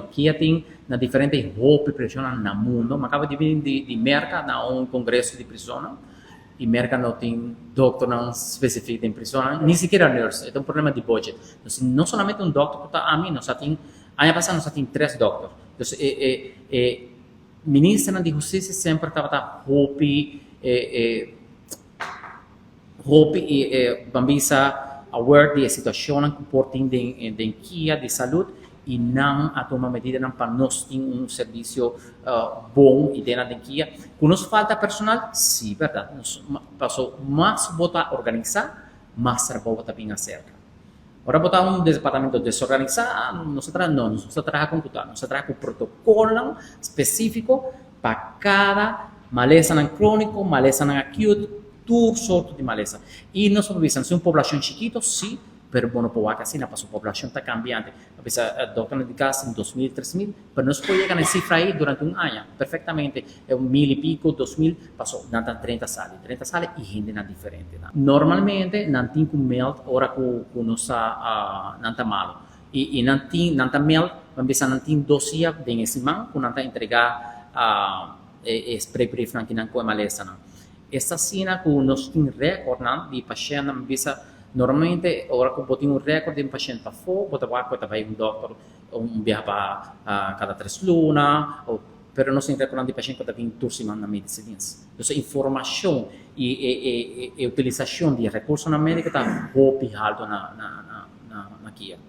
Kia tem na diferentes roupas prisiona no mundo, mas acaba de vir de merca na congresso de prisão e merca não tem doctor não específico de prisão, nem sequer nurse, é um problema de budget. Então, não somente doctor que está a mim, nós tem ano passado nós tem 3 doctores. Então, ministra de justiça sempre estava roupa e bambisa aware da situação que portem de Kia de saúde e não a tomar medida para nós ter serviço bom e dentro de Kia. Quando nos falta personal, sim, verdade. Nós passou mais botar organizar, mais trabalho também acerca. Agora botar departamento desorganizado, nós trabalhamos com computador, nós trabalhamos com protocolo específico para cada maleza crônico, maleza acute, todo sorte de maleza. E nós supervisamos, se uma população chiquita, sim, pero bueno, por assim, a população está cambiante. A pessoa, doutor de casa em 2.000, 3.000, mas nós podemos chegar nessa cifra aí durante um ano, perfeitamente. É 1.000 e pico, 2.000, passou, não tem 30 salas e gente não é diferente. Não. Normalmente, não tem com mel, ora com nossa, não está mal. E não tem mel, mas não tem dosia de semana, quando não está entregar spray brief, não tem com a maleza. Essa cena que nós temos recorde de paciente, normalmente, ora que botem recorde de paciente para fora, vai doctor, viaja para cada 3 lunas, pero nós temos recorde de paciente que vem por semana na medicina. Então, informação e utilização de recursos na médica está muito alto na Kia.